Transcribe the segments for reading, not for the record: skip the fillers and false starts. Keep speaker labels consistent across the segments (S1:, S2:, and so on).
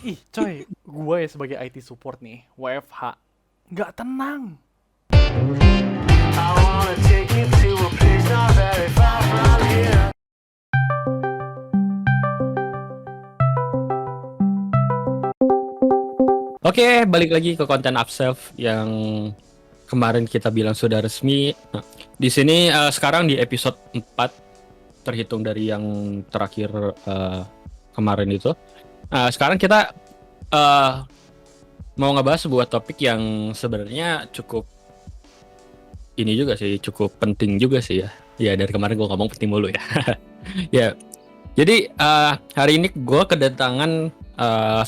S1: Ih, coy, gue ya sebagai IT support nih, WFH, nggak tenang.
S2: I wanna take you to a place not very far from here.
S3: Oke, balik lagi ke konten Upself yang kemarin kita bilang sudah resmi. Nah, di sini sekarang di episode 4 terhitung dari yang terakhir kemarin itu. Sekarang kita mau ngebahas sebuah topik yang sebenarnya cukup ini juga sih, cukup penting juga sih ya. Ya dari kemarin gue ngomong penting mulu ya. Ya, jadi hari ini gue kedatangan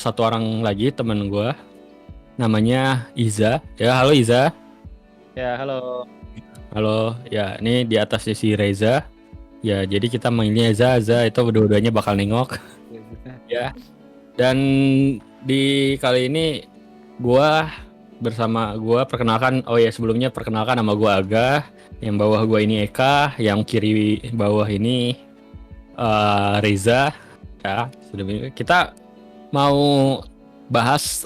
S3: satu orang lagi, teman gue, namanya Iza. Ya, halo Iza.
S4: Ya, halo.
S3: Halo, ya ini di atasnya si Reza. Ya, jadi kita manggilnya Zaza, itu dua-duanya bakal nengok. Ya. Dan di kali ini gua bersama gua perkenalkan, oh ya sebelumnya perkenalkan nama gua Aga, yang bawah gua ini Eka, yang kiri bawah ini Reza. Ya, sudah kita mau bahas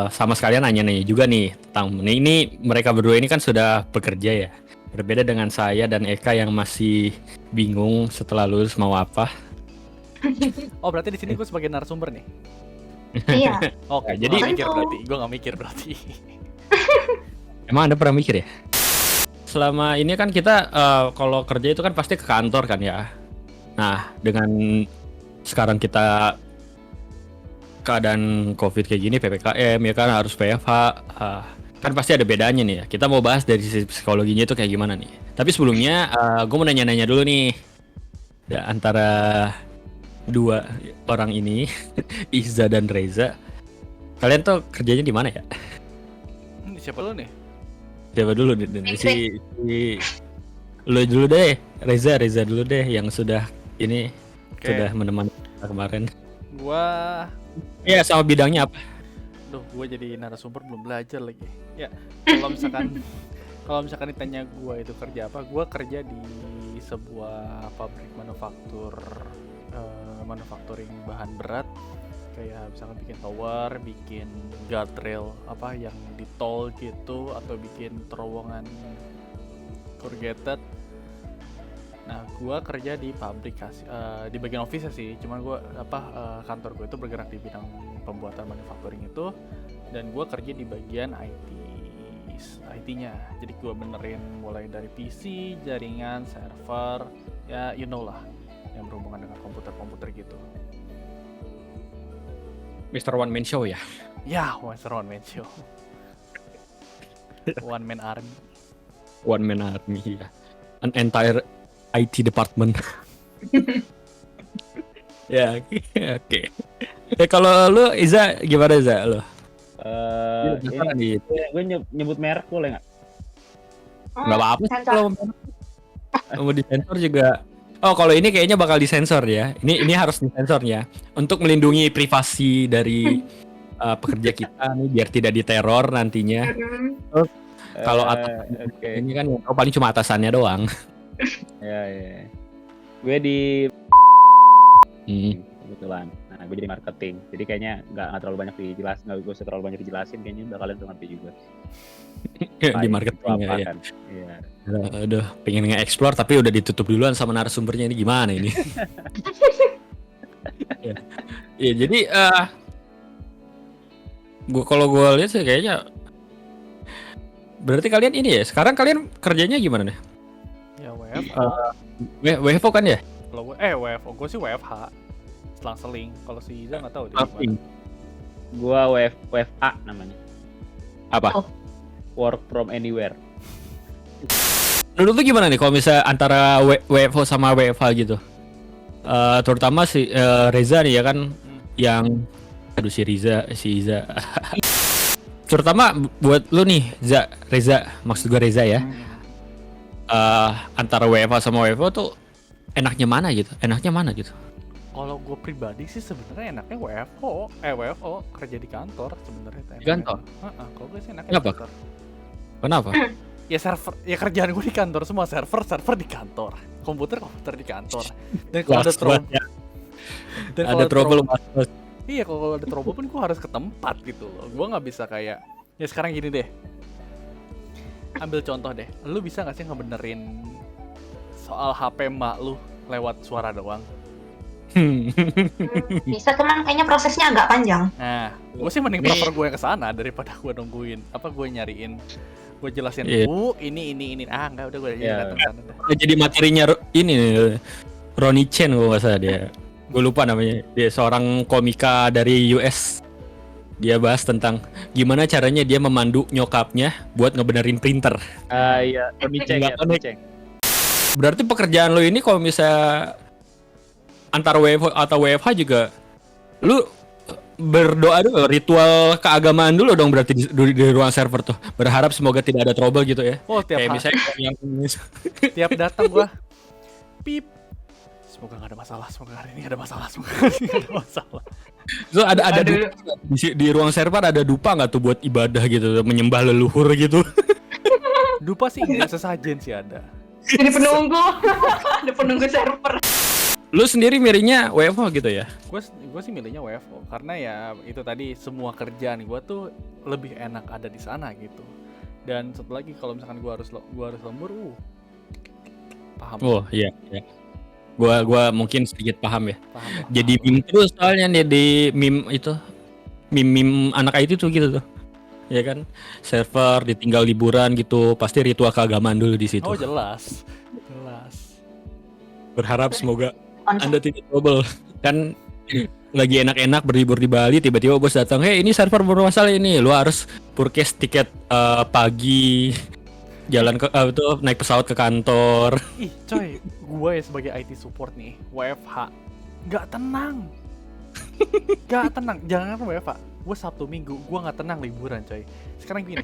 S3: sama sekalian nanya-nanya juga nih tentang ini mereka berdua ini kan sudah bekerja ya. Berbeda dengan saya dan Eka yang masih bingung setelah lulus mau apa.
S1: Oh, berarti di sini gue sebagai narasumber nih.
S5: Iya.
S1: Oke,
S3: Jadi-
S1: jadi mikir
S5: Tentu.
S1: berarti. Gue nggak mikir berarti.
S3: Emang Anda pernah mikir ya? Selama ini kan kita kalau kerja itu kan pasti ke kantor kan ya. Nah, dengan sekarang kita keadaan COVID kayak gini, PPKM ya kan harus WFH, kan pasti ada bedanya nih ya. Kita mau bahas dari sisi psikologinya itu kayak gimana nih. Tapi sebelumnya gue mau nanya-nanya dulu nih. Ya, antara dua orang ini, Iza dan Reza, kalian tuh kerjanya di mana ya?
S1: Siapa lu nih?
S3: Siapa dulu nih? Si lu dulu deh, Reza dulu deh yang sudah ini
S1: Oke.
S3: sudah menemani kita kemarin.
S1: Gue,
S3: Iya, sama bidangnya apa?
S1: gue jadi narasumber belum belajar lagi. Ya, kalau misalkan ditanya gue itu kerja apa, gue kerja di sebuah pabrik manufacturing bahan berat, kayak misalkan bikin tower, bikin guardrail apa yang di tol gitu, atau bikin terowongan corrugated. Nah, gue kerja di pabrik di bagian office sih, cuman gue kantor gue itu bergerak di bidang pembuatan manufacturing itu, dan gue kerja di bagian IT-nya. Jadi gue benerin mulai dari PC, jaringan, server, ya you know lah, yang berhubungan dengan komputer gitu.
S3: Mr. One Man Show ya.
S1: Ya, one man show. One man army.
S3: One Man Army ya. An entire IT department. Ya, oke. Kalau lu Iza gimana Iza lu?
S4: Ini gue nyebut merek boleh nggak?
S3: Nggak apa-apa sih
S5: Sensor.
S3: kalau mau disensor juga. Oh, kalau ini kayaknya bakal disensor ya. Ini harus disensor ya untuk melindungi privasi dari pekerja kita nih biar tidak diteror nantinya. Kalau
S4: Oke.
S3: ini kan paling cuma atasannya doang.
S4: Ya. Gue di
S3: Hmm.
S4: kebetulan. Nah, gue jadi marketing. Jadi kayaknya nggak terlalu banyak dijelasin, nggak gue terlalu banyak dijelasin. Kayaknya udah kalian tuh ngerti juga.
S3: Di marketing
S4: Apa
S3: ya.
S4: kan? Iya.
S3: Aduh, pengen nge-explore tapi udah ditutup duluan sama narasumbernya ini gimana ini? Ya. Ya, jadi kalau gue lihat sih kayaknya berarti kalian ini ya. Sekarang kalian kerjanya gimana nih?
S1: Ya WFO.
S3: WFO kan ya?
S1: Kalau WFO, gue sih WFH. Selang-seling. Kalau si Iza nggak tahu dia gimana.
S4: Gue WFA namanya.
S3: Apa?
S4: Work from anywhere.
S3: Menurut lu gimana nih kalau misalnya antara WFO sama WFH gitu? Terutama si Reza nih ya kan yang aduh si Iza. Terutama buat lu nih Reza, maksud gue Reza ya. Antara WFH sama WFO tuh enaknya mana gitu?
S1: Kalau gue pribadi sih sebenarnya enaknya WFO kerja di kantor sebenarnya.
S3: Di kantor?
S1: Kalau gue sih enaknya
S3: Kenapa?
S1: di kantor.
S3: Kenapa?
S1: Ya server, ya kerjaan gue di kantor semua, server di kantor, komputer di kantor. Dan kalau ada trouble,
S3: Ada trouble Mas.
S1: Iya, kalau ada trouble pun gue harus ke tempat gitu loh. Gue nggak bisa kayak, ya sekarang gini deh. Ambil contoh deh, lu bisa nggak sih ngebenerin soal HP mak lu lewat suara doang?
S5: Bisa, cuman kayaknya prosesnya agak panjang.
S1: Nah, gue sih mending prefer gue ke sana daripada gue nungguin. Apa gue nyariin, gue jelasin,
S3: Iya.
S1: ini. Enggak, udah gue
S4: Iya.
S1: datang sana dah.
S3: Jadi materinya ini nih, Ronnie Chen kalau nggak salah dia. Gue lupa namanya. Dia seorang komika dari US. Dia bahas tentang gimana caranya dia memandu nyokapnya buat ngebenerin printer.
S4: Iya, Tony Cheng ya,
S3: Nggak
S4: Tony Cheng.
S3: Berarti pekerjaan lo ini kalau misalnya antara WFH atau WFH juga, lu berdoa dulu, ritual keagamaan dulu dong berarti di ruang server tuh. Berharap semoga tidak ada trouble gitu ya.
S1: Oh, tiap
S3: Kayak
S1: hari,
S3: misalnya yang
S1: tiap datang gue, pip. Semoga gak ada masalah, semoga hari ini gak ada masalah, semoga hari ini gak ada masalah.
S3: so ada
S5: Aduh.
S3: dupa, di ruang server ada dupa nggak tuh buat ibadah gitu, menyembah leluhur gitu.
S1: Dupa sih enggak, sesajen sih ada.
S5: Jadi penunggu. Ada penunggu server.
S3: Lu sendiri milihnya WFH gitu ya?
S1: Gue sih milihnya WFO karena ya itu tadi semua kerjaan gue tuh lebih enak ada di sana gitu. Dan satu lagi kalau misalkan gue harus lembur, paham.
S3: Oh iya. Gua mungkin sedikit paham ya.
S1: Paham.
S3: Jadi meme terus soalnya nih di meme itu, meme anak IT tuh gitu tuh. Ya kan, server ditinggal liburan gitu, pasti ritual keagamaan dulu di situ.
S1: Oh jelas.
S3: Berharap semoga
S5: Konsep.
S3: Anda tidak trouble. Kan lagi enak-enak berlibur di Bali, tiba-tiba bos datang, "Hey, ini server bermasalah ini. Lu harus purchase tiket pagi, jalan ke tuh naik pesawat ke kantor."
S1: Ih coy, gue ya sebagai IT support nih, WFH nggak tenang. Jangan WFH, gue Sabtu Minggu gue nggak tenang liburan coy. Sekarang gini,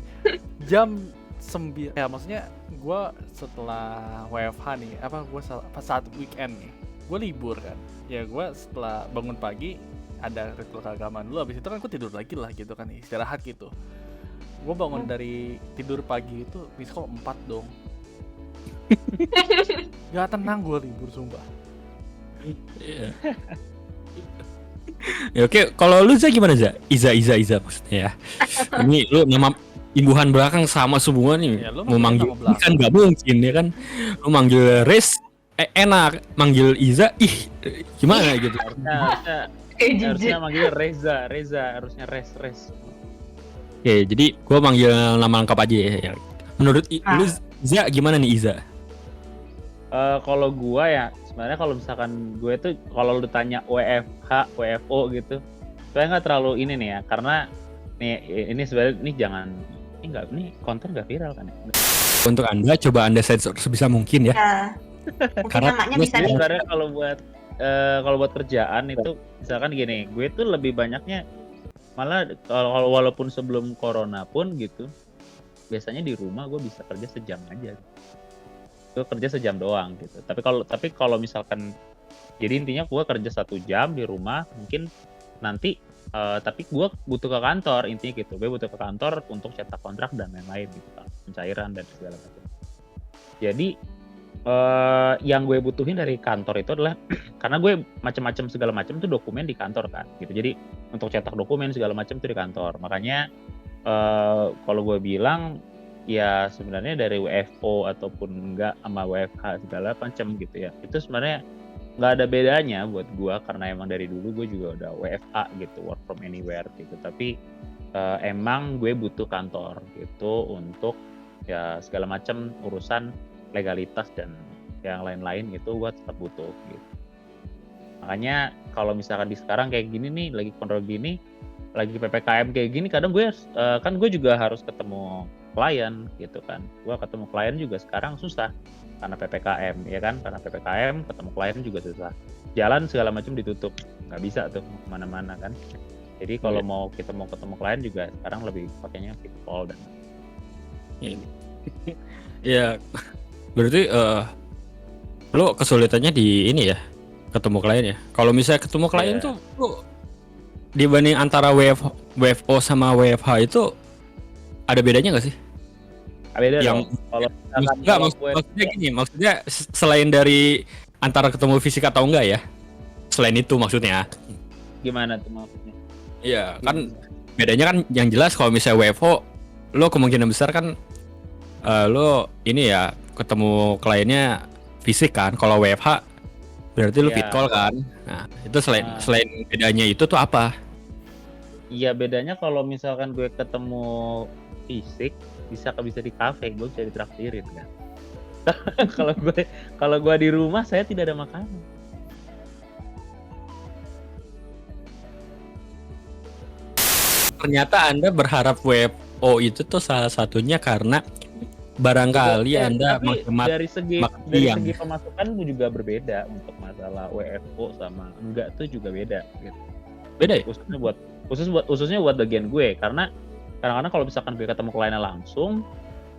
S1: jam 9, ya maksudnya gue setelah WFH nih, gue saat weekend nih, gue libur kan. Ya gue setelah bangun pagi ada ritual keagamaan dulu, abis itu kan gue tidur lagi lah gitu kan, istirahat gitu. Gue bangun dari tidur pagi itu miss call 4 dong. Gak tenang gue libur sumpah.
S3: Iya. Ya oke, kalau lu Za gimana Za? Iza maksudnya ya. Ini lu nama imbuhan belakang sama semua nih.
S1: Ya, lu
S3: mau manggil
S1: nama belakang.
S3: kan gak mungkin ya kan. Lu manggil Riz enak, manggil Iza gimana gitu.
S4: Harusnya manggil Reza, harusnya Res.
S3: Oke, jadi gua manggil nama lengkap aja ya. Menurut lu Za gimana nih Iza?
S4: Kalau gua ya sebenarnya kalau misalkan gue tuh kalau lu tanya WFH, WFO gitu, saya nggak terlalu ini nih ya, karena nih ini sebenarnya ini konten nggak viral kan ya.
S3: Untuk Anda coba Anda sensor sebisa mungkin ya.
S5: Ya. Mungkin
S3: Karena
S5: namanya
S3: gue
S5: bisa
S4: Jadi
S5: di
S4: sebenarnya kalau buat kerjaan itu misalkan gini, gue tuh lebih banyaknya malah kalau walaupun sebelum corona pun gitu, biasanya di rumah gue bisa kerja sejam aja. Gue kerja sejam doang gitu. Tapi kalau misalkan jadi intinya gue kerja 1 jam di rumah mungkin nanti tapi gue butuh ke kantor, intinya gitu. Gue butuh ke kantor untuk cetak kontrak dan lain-lain gitu kan, pencairan dan segala macam. Jadi yang gue butuhin dari kantor itu adalah karena gue macam-macam segala macam tuh dokumen di kantor kan gitu. Jadi untuk cetak dokumen segala macam tuh di kantor. Makanya kalau gue bilang ya sebenarnya dari WFO ataupun enggak sama WFH segala macam gitu ya, itu sebenarnya nggak ada bedanya buat gue karena emang dari dulu gue juga udah WFA gitu, work from anywhere gitu. Tapi emang gue butuh kantor gitu untuk ya segala macam urusan legalitas dan yang lain-lain gitu gue tetap butuh gitu. Makanya kalau misalkan di sekarang kayak gini nih, lagi kontrol gini, lagi PPKM kayak gini, kadang gue kan gue juga harus ketemu klien gitu kan. Gue ketemu klien juga sekarang susah karena PPKM ya kan, karena PPKM ketemu klien juga susah. Jalan segala macam ditutup, nggak bisa tuh kemana-mana kan. Jadi kalau mau ketemu klien juga sekarang lebih pakainya video call dan
S3: Ya berarti lo kesulitannya di ini ya, ketemu klien ya. Kalau misalnya ketemu klien tuh lo dibanding antara WFO sama WFH itu ada bedanya nggak sih?
S4: beda
S3: Yang
S4: dong.
S3: Maksudnya selain dari antara ketemu fisik atau enggak ya, selain itu maksudnya
S4: Gimana tuh maksudnya?
S3: Iya, kan bedanya kan yang jelas kalau misalnya WFO lo kemungkinan besar kan lo ini ya ketemu kliennya fisik kan. Kalau WFH berarti lo
S4: Iya.
S3: fit call kan. Nah, itu selain bedanya itu tuh apa?
S4: Iya, bedanya kalau misalkan gue ketemu fisik bisa di kafe, gue bisa ditraktirin kan. kalau gue di rumah saya tidak ada makanan.
S3: Ternyata Anda berharap WFO itu tuh salah satunya karena barangkali
S4: Ya,
S3: Anda
S4: tapi
S3: menghemat
S4: dari
S3: makan
S4: segi
S3: siang.
S4: pemasukan juga berbeda untuk masalah WFO sama enggak tuh juga beda gitu.
S3: Beda ya?
S4: Khususnya buat bagian gue, karena kadang-kadang kalau misalkan gue ketemu kliennya langsung,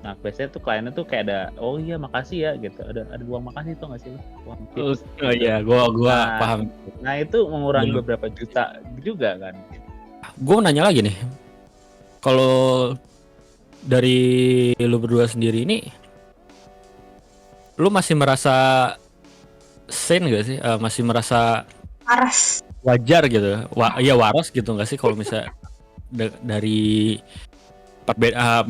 S4: nah biasanya tuh kliennya tuh kayak ada, oh iya makasih ya gitu, ada uang makasih tuh nggak sih, uang tips.
S3: Oh iya, gua
S4: Nah,
S3: paham.
S4: Nah itu mengurangi
S3: Hmm.
S4: beberapa juta juga kan.
S3: Gue nanya lagi nih, kalau dari lu berdua sendiri ini, lu masih merasa sane gak sih? Masih merasa
S5: Paras.
S3: wajar gitu? Iya waras gitu gak sih kalau misalnya dari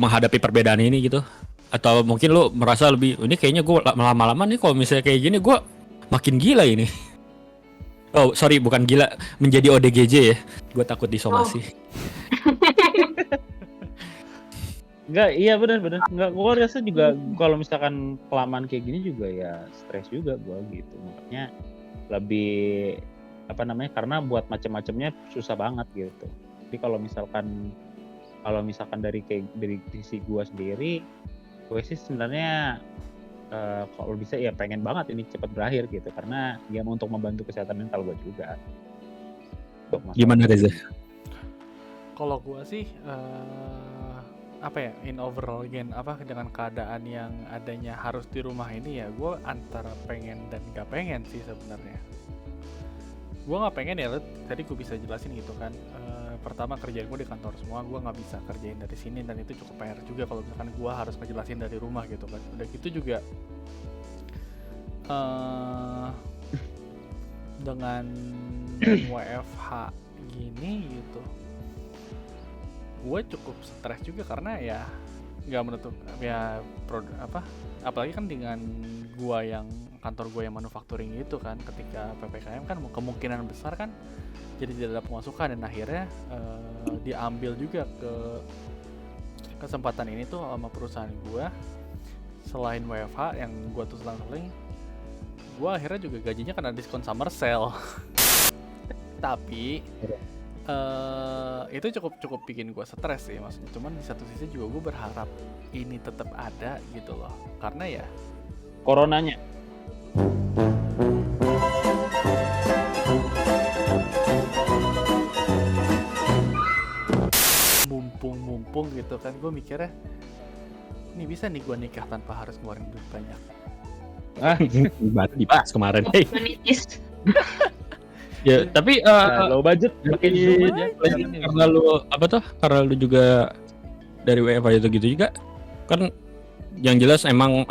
S3: menghadapi perbedaan ini gitu? Atau mungkin lu merasa lebih, ini kayaknya gue lama-lama nih kalau misalnya kayak gini gue makin gila ini. Oh sorry, bukan gila, menjadi ODGJ ya. Gue takut disomasi.
S4: Enggak, iya benar. Enggak, gua rasa juga kalau misalkan kelamaan kayak gini juga ya stres juga gua gitu. Makanya lebih apa namanya? Karena buat macam-macamnya susah banget gitu. Tapi kalau misalkan dari sisi gua sendiri, gue sih sebenarnya kalau bisa ya pengen banget ini cepat berakhir gitu, karena ya untuk membantu kesehatan mental gua juga. Untuk masalah
S3: Gimana Reza?
S1: Kalau gua sih apa ya, in overall again, apa dengan keadaan yang adanya harus di rumah ini ya, gue antara pengen dan gak pengen sih sebenarnya. Gue nggak pengen ya, tadi gue bisa jelasin gitu kan. Pertama kerjaan gue di kantor semua, gue nggak bisa kerjain dari sini, dan itu cukup PR juga kalau misalkan gue harus ngejelasin dari rumah gitu kan. Udah gitu juga dengan WFH gini gitu, gue cukup stres juga karena ya nggak menutup ya apalagi kan dengan gue yang kantor gue yang manufacturing itu kan, ketika PPKM kan kemungkinan besar kan jadi tidak ada pemasukan, dan akhirnya diambil juga ke kesempatan ini tuh sama perusahaan gue. Selain WFH yang gue tuh selang-seling, gue akhirnya juga gajinya kena diskon summer sale. Tapi itu cukup bikin gue stres sih maksudnya. Cuman di satu sisi juga gue berharap ini tetap ada gitu loh, karena ya
S4: coronanya.
S1: mumpung gitu kan, gue mikirnya ini bisa nih gue nikah tanpa harus ngeluarin duit banyak.
S3: Dibahas kemarin. Hey.
S5: Manitis.
S3: Ya, tapi
S4: Low budget makin zoom aja.
S3: karena lu apa tuh? Karena lu juga dari WFH itu gitu juga kan, yang jelas emang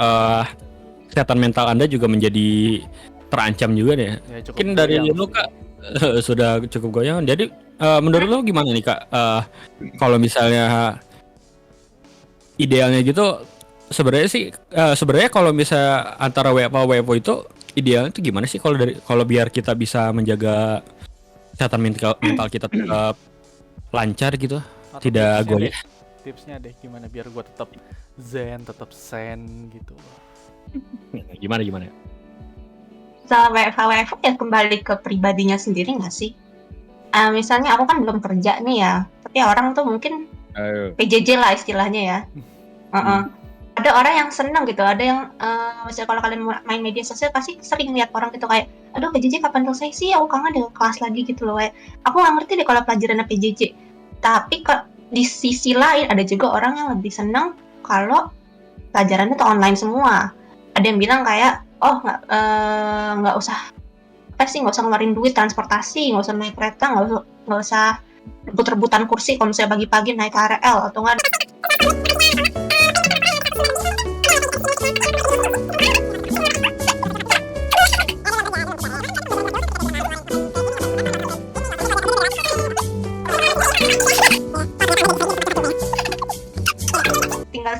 S3: kesehatan mental Anda juga menjadi terancam juga nih.
S1: Ya, cukup
S3: Mungkin dari
S1: goyang
S3: lu
S1: sih.
S3: Kak sudah cukup goyang. Jadi menurut lu gimana nih Kak? Kalau misalnya idealnya gitu, sebenarnya kalau misalnya antara WFO itu idealnya itu gimana sih kalau biar kita bisa menjaga kesehatan mental kita tetap lancar gitu,
S1: Atau
S3: tidak
S1: tipsnya
S3: goyah.
S1: Tipsnya deh gimana biar gue tetap zen, tetap sen gitu.
S3: Gimana?
S5: Soal WFH ya kembali ke pribadinya sendiri nggak sih? Misalnya aku kan belum kerja nih ya, tapi orang tuh mungkin PJJ lah istilahnya ya. Ada orang yang seneng gitu, ada yang misalnya kalau kalian main media sosial pasti sering lihat orang gitu kayak, aduh PJJ kapan selesai sih, aku kangen dengan kelas lagi gitu loh. Kayak, aku nggak ngerti deh kalau pelajarannya PJJ. Tapi di sisi lain ada juga orang yang lebih seneng kalau pelajarannya tuh online semua. Ada yang bilang kayak, oh nggak usah ngeluarin duit transportasi, nggak usah naik kereta, nggak usah rebut-rebutan kursi kalau misalnya pagi-pagi naik KRL atau nggak.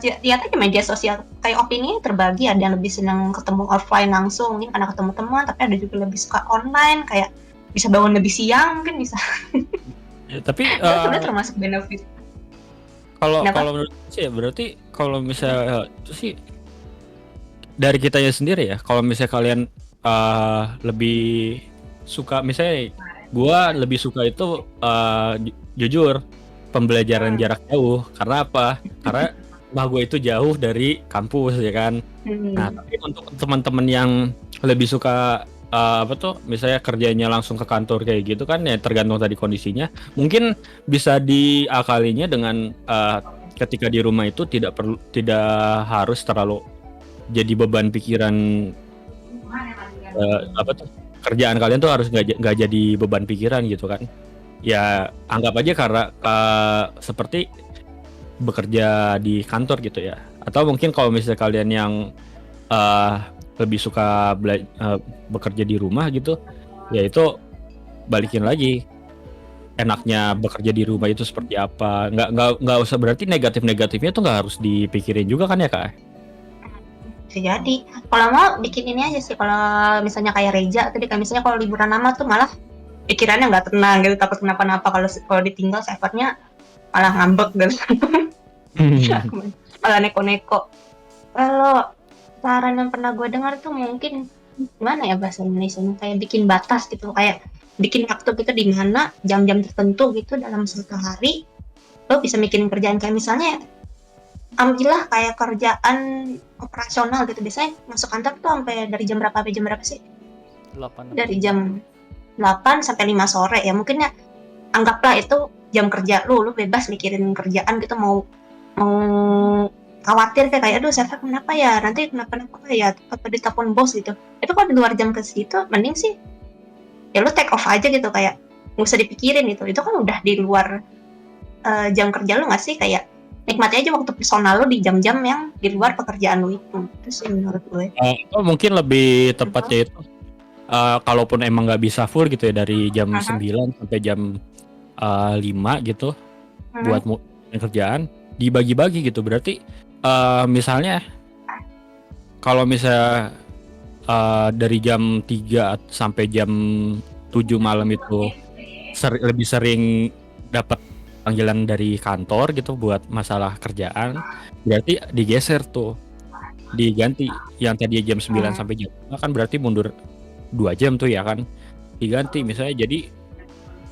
S5: lihat aja media sosial kayak opini terbagi, ada yang lebih senang ketemu offline langsung mungkin karena ketemu teman, tapi ada juga lebih suka online kayak bisa bangun lebih siang mungkin bisa.
S3: Ya, tapi
S5: Itu sebenarnya termasuk benefit.
S3: kalau
S5: Kenapa?
S3: menurut saya berarti kalau misalnya itu sih dari kitanya sendiri ya. Kalau misalnya kalian lebih suka, misalnya gua lebih suka itu jujur pembelajaran jarak jauh. Karena apa? Karena rumah gue itu jauh dari kampus ya kan. Nah, tapi untuk teman-teman yang lebih suka apa tuh, misalnya kerjanya langsung ke kantor kayak gitu kan, ya tergantung tadi kondisinya. Mungkin bisa diakalinya dengan ketika di rumah itu tidak harus terlalu jadi beban pikiran, apa tuh, kerjaan kalian tuh harus nggak jadi beban pikiran gitu kan. Ya anggap aja karena seperti bekerja di kantor gitu ya. Atau mungkin kalau misalnya kalian yang lebih suka bekerja di rumah gitu, ya itu balikin lagi enaknya bekerja di rumah itu seperti apa. Nggak usah berarti negatifnya tuh nggak harus dipikirin juga kan ya Kak?
S5: Bisa jadi. Kalau mau bikin ini aja sih, kalau misalnya kayak Reja tadi kan, misalnya kalau liburan lama tuh malah pikirannya nggak tenang gitu, takut kenapa-napa. Kalau ditinggal servernya malah ngambek gitu. Malah neko-neko. Kalau saran yang pernah gue dengar tuh mungkin gimana ya bahasa Indonesianya, kayak bikin batas gitu, kayak bikin waktu gitu di mana jam-jam tertentu gitu dalam satu hari lo bisa mikirin kerjaan. Kayak misalnya ambillah kayak kerjaan operasional gitu, biasanya masuk kantor tuh sampai dari jam berapa sampai jam berapa sih?
S1: 8.
S5: Dari jam 8 sampai 5 sore ya, mungkin ya anggaplah itu jam kerja lu bebas mikirin kerjaan gitu, mau khawatir kayak aduh server kenapa ya, nanti kenapa ya, apa ditelepon bos gitu. Itu kalau di luar jam ke situ mending sih ya lu take off aja gitu, kayak nggak usah dipikirin itu kan udah di luar jam kerja lu nggak sih, kayak nikmati aja waktu personal lu di jam-jam yang di luar pekerjaan lu itu sih menurut gue.
S3: Mungkin lebih tepatnya itu kalaupun emang nggak bisa full gitu ya dari jam 9 sampai jam 5 gitu buat kerjaan, dibagi-bagi gitu. Berarti misalnya kalau misalnya dari jam 3 sampai jam 7 malam itu lebih sering dapat panggilan dari kantor gitu buat masalah kerjaan, berarti digeser tuh, diganti yang tadi jam 9 sampai jam 5 kan berarti mundur 2 jam tuh ya kan, diganti misalnya jadi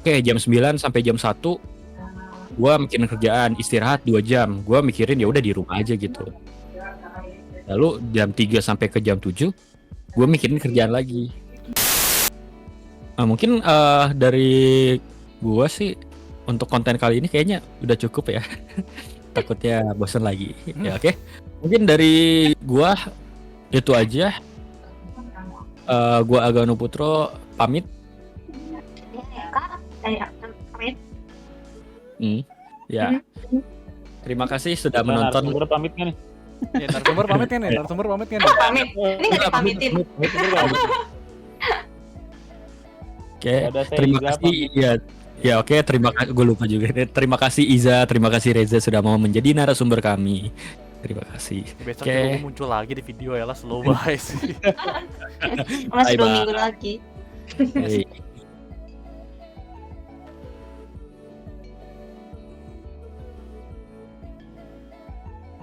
S3: kayak jam 9 sampai jam 1 gua mikirin kerjaan, istirahat 2 jam, gua mikirin ya udah di rumah aja gitu. Lalu jam 3 sampai ke jam 7 gua mikirin kerjaan lagi. Mungkin dari gua sih untuk konten kali ini kayaknya udah cukup ya. Takutnya bosan lagi. Ya oke. Mungkin dari gua itu aja. Gua Agano Putro pamit. Ya. Terima kasih sudah menonton.
S4: Narasumber pamit kan nih?
S1: Ya, narasumber pamit kan nih? Narasumber pamit kan nih?
S5: Pamit. Ini nggak dipamitin.
S3: Oke, terima kasih. Ya oke, terima kasih. Gue lupa juga. Terima kasih Iza, terima kasih Reza sudah mau menjadi narasumber kami. Terima kasih.
S1: Besok
S3: Oke.
S1: juga muncul lagi di video ya lah, slow bye sih.
S5: Masih 2
S3: Bye-bye.
S5: minggu lagi.
S3: Baik.